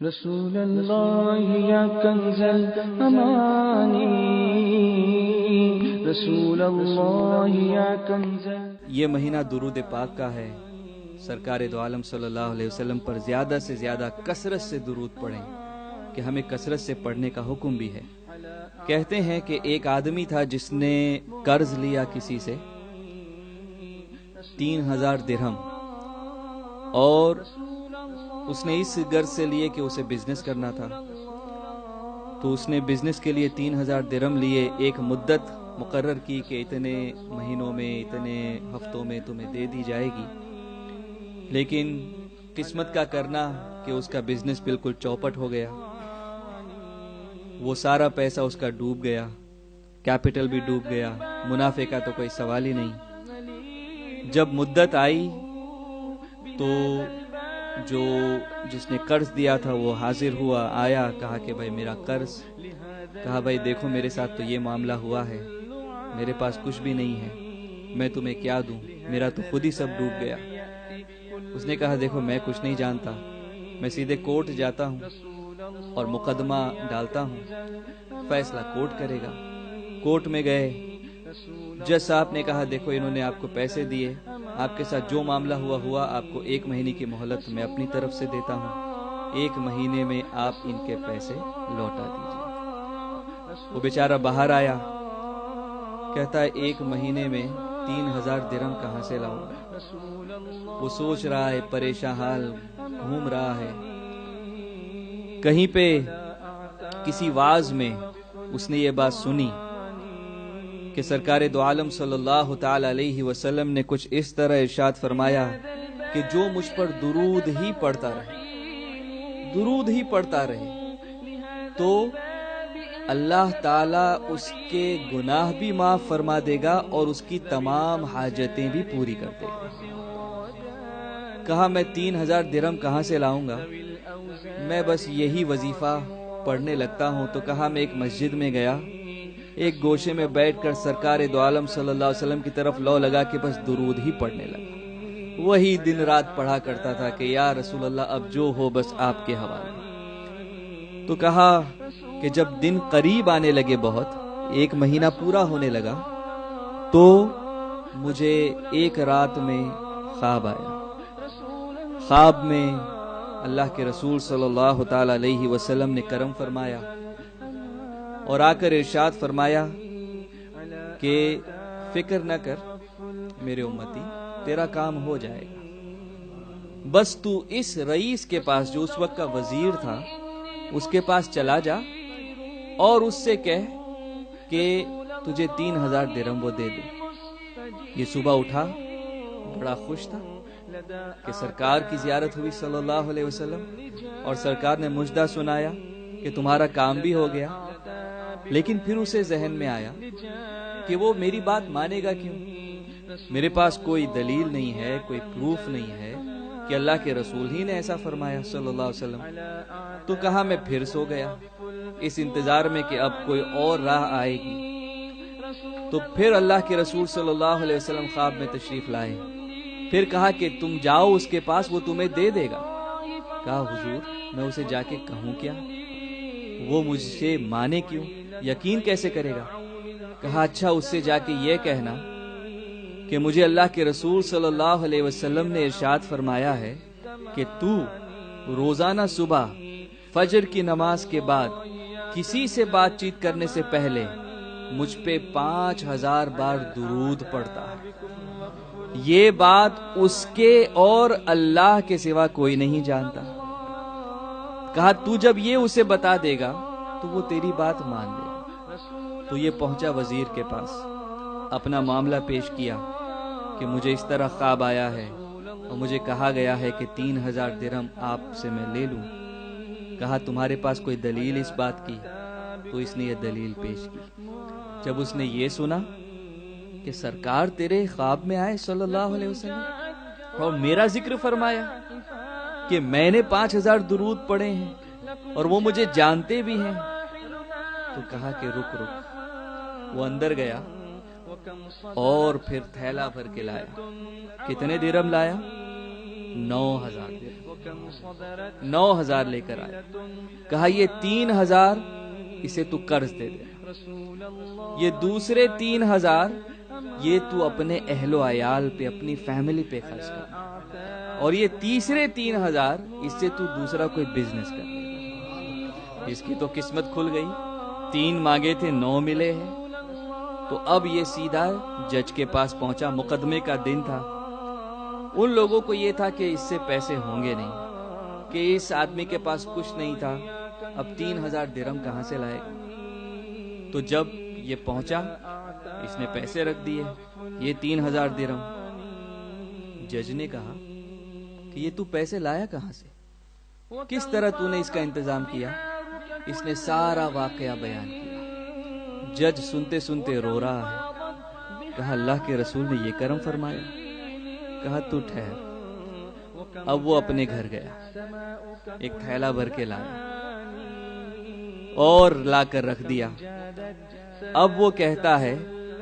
رسول اللہ یا کنز الامانی، رسول اللہ یا کنز. یہ مہینہ درود پاک کا ہے. سرکار دو عالم صلی اللہ علیہ وسلم پر زیادہ سے زیادہ کثرت سے درود پڑھیں کہ ہمیں کثرت سے پڑھنے کا حکم بھی ہے. کہتے ہیں کہ ایک آدمی تھا جس نے قرض لیا کسی سے 3000 درہم، اور اس نے اس غرض سے لیے کہ اسے بزنس کرنا تھا. تو اس نے بزنس کے لیے 3000 درہم لیے، ایک مدت مقرر کی کہ اتنے مہینوں میں اتنے ہفتوں میں تمہیں دے دی جائے گی. لیکن قسمت کا کرنا کہ اس کا بزنس بالکل چوپٹ ہو گیا. وہ سارا پیسہ اس کا ڈوب گیا، کیپٹل بھی ڈوب گیا، منافع کا تو کوئی سوال ہی نہیں. جب مدت آئی تو جس نے قرض دیا تھا وہ حاضر ہوا، آیا، کہا کہ بھائی میرا قرض. کہا بھائی دیکھو میرے ساتھ تو یہ معاملہ ہوا ہے، میرے پاس کچھ بھی نہیں ہے، میں تمہیں کیا دوں، میرا تو خود ہی سب ڈوب گیا. اس نے کہا دیکھو میں کچھ نہیں جانتا، میں سیدھے کورٹ جاتا ہوں اور مقدمہ ڈالتا ہوں، فیصلہ کورٹ کرے گا. کورٹ میں گئے، جج صاحب نے کہا دیکھو انہوں نے آپ کو پیسے دیے، آپ کے ساتھ جو معاملہ ہوا، آپ کو 1 مہینے کی مہلت میں اپنی طرف سے دیتا ہوں، 1 مہینے میں آپ ان کے پیسے لوٹا دیجیے. وہ بیچارہ باہر آیا، کہتا ہے 1 مہینے میں 3000 درہم کہاں سے لاؤں گا. وہ سوچ رہا ہے، پریشان حال گھوم رہا ہے. کہیں پہ کسی واعظ میں اس نے یہ بات سنی کہ سرکار دو عالم صلی اللہ تعالی علیہ وسلم نے کچھ اس طرح ارشاد فرمایا کہ جو مجھ پر درود ہی پڑھتا رہے تو اللہ تعالی اس کے گناہ بھی معاف فرما دے گا اور اس کی تمام حاجتیں بھی پوری کر دے گا. کہا میں 3000 درہم کہاں سے لاؤں گا، میں بس یہی وظیفہ پڑھنے لگتا ہوں. تو کہا میں ایک مسجد میں گیا، ایک گوشے میں بیٹھ کر سرکار دو عالم صلی اللہ علیہ وسلم کی طرف لو لگا کہ بس درود ہی پڑھنے لگا. وہی دن رات پڑھا کرتا تھا کہ یا رسول اللہ اب جو ہو بس آپ کے حوالے. تو کہا کہ جب دن قریب آنے لگے، بہت 1 مہینہ پورا ہونے لگا، تو مجھے ایک رات میں خواب آیا. خواب میں اللہ کے رسول صلی اللہ تعالی علیہ وسلم نے کرم فرمایا اور آ کر ارشاد فرمایا کہ فکر نہ کر میرے امتی، تیرا کام ہو جائے گا. بس تو اس رئیس کے پاس جو اس وقت کا وزیر تھا، اس کے پاس چلا جا اور اس سے کہہ کہ تجھے 3000 درہم وہ دے دے. یہ صبح اٹھا، بڑا خوش تھا کہ سرکار کی زیارت ہوئی صلی اللہ علیہ وسلم، اور سرکار نے مجدہ سنایا کہ تمہارا کام بھی ہو گیا. لیکن پھر اسے ذہن میں آیا کہ وہ میری بات مانے گا کیوں؟ میرے پاس کوئی دلیل نہیں ہے، کوئی پروف نہیں ہے کہ اللہ کے رسول ہی نے ایسا فرمایا صلی اللہ علیہ وسلم. تو کہا میں پھر سو گیا اس انتظار میں کہ اب کوئی اور راہ آئے گی. تو پھر اللہ کے رسول صلی اللہ علیہ وسلم خواب میں تشریف لائے. پھر کہا کہ تم جاؤ اس کے پاس، وہ تمہیں دے دے گا. کہا حضور میں اسے جا کے کہوں کیا، وہ مجھ سے مانے کیوں، یقین کیسے کرے گا. کہا اچھا اس سے جا کے یہ کہنا کہ مجھے اللہ کے رسول صلی اللہ علیہ وسلم نے ارشاد فرمایا ہے کہ تو روزانہ صبح فجر کی نماز کے بعد کسی سے بات چیت کرنے سے پہلے مجھ پہ 5000 بار درود پڑتا ہے. یہ بات اس کے اور اللہ کے سوا کوئی نہیں جانتا. کہا تو جب یہ اسے بتا دے گا تو وہ تیری بات مان لے گا. تو یہ پہنچا وزیر کے پاس، اپنا معاملہ پیش کیا کہ مجھے اس طرح خواب آیا ہے اور مجھے کہا گیا ہے کہ 3000 درہم آپ سے میں لے لوں. کہا تمہارے پاس کوئی دلیل اس بات کی؟ تو اس نے یہ دلیل پیش کی. جب اس نے یہ سنا کہ سرکار تیرے خواب میں آئے صلی اللہ علیہ وسلم اور میرا ذکر فرمایا کہ میں نے 5000 درود پڑھے ہیں اور وہ مجھے جانتے بھی ہیں، تو کہا کہ رک. وہ اندر گیا اور پھر تھیلا بھر کے لایا. کتنے درہم لایا؟ 9,000 درہم 9,000 لے کر آیا. کہا یہ 3,000 اسے تو قرض دے دے, یہ دوسرے 3,000 یہ تو اپنے اہل و عیال پہ, اپنی فیملی پہ خرچ کر, اور یہ تیسرے 3,000 اس سے تو دوسرا کوئی بزنس کر. اس کی تو قسمت کھل گئی, 3 مانگے تھے 9 ملے ہیں. تو اب یہ سیدھا جج کے پاس پہنچا, مقدمے کا دن تھا. ان لوگوں کو یہ تھا کہ اس سے پیسے ہوں گے نہیں, کہ اس آدمی کے پاس کچھ نہیں تھا, اب 3,000 درہم کہاں سے لائے گا. تو جب یہ پہنچا, اس نے پیسے رکھ دیے, یہ 3,000 درہم. جج نے کہا کہ یہ تو پیسے لایا کہاں سے, کس طرح تو نے اس کا انتظام کیا. اس نے سارا واقعہ بیان کیا. جج سنتے سنتے رو رہا ہے. کہا اللہ کے رسول نے یہ کرم فرمایا. کہا تو ٹھہر. اب وہ اپنے گھر گیا, ایک تھیلا بھر کے لایا اور لا کر رکھ دیا. اب وہ کہتا ہے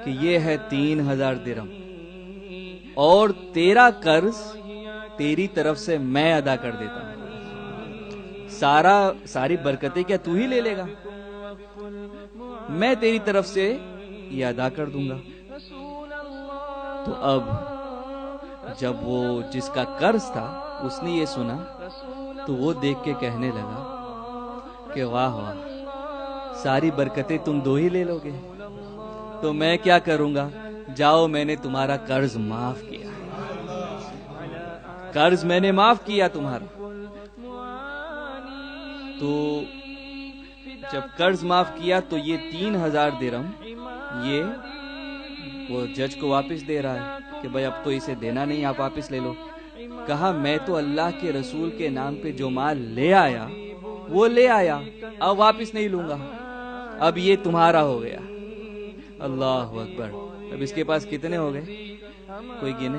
کہ یہ ہے 3,000 درہم, اور تیرا قرض تیری طرف سے میں ادا کر دیتا ہوں. ساری برکتیں کیا تو ہی لے لے گا, میں تیری طرف سے یہ ادا کر دوں گا. تو اب جب وہ جس کا قرض تھا اس نے یہ سنا تو وہ دیکھ کے کہنے لگا کہ واہ واہ, ساری برکتیں تم 2 ہی لے لو گے, تو میں کیا کروں گا. جاؤ, میں نے تمہارا قرض معاف کیا, قرض میں نے معاف کیا تمہارا. تو جب قرض معاف کیا تو یہ 3,000 درہم یہ وہ جج کو واپس دے رہا ہے کہ بھائی اب تو اسے دینا نہیں, آپ واپس لے لو. کہا میں تو اللہ کے رسول کے نام پہ جو مال لے آیا وہ لے آیا, اب واپس نہیں لوں گا, اب یہ تمہارا ہو گیا. اللہ اکبر. اب اس کے پاس کتنے ہو گئے, کوئی گنے؟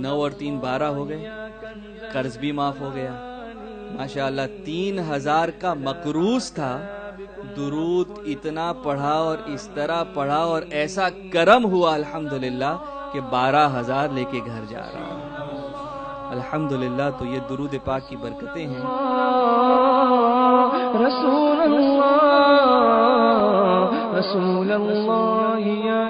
9 اور 3 12 ہو گئے. قرض بھی معاف ہو گیا. ماشاءاللہ 3,000 کا مقروض تھا, درود اتنا پڑھا اور اس طرح پڑھا اور ایسا کرم ہوا الحمدللہ کہ 12,000 لے کے گھر جا رہا ہے الحمدللہ. تو یہ درود پاک کی برکتیں ہیں. رسول اللہ یا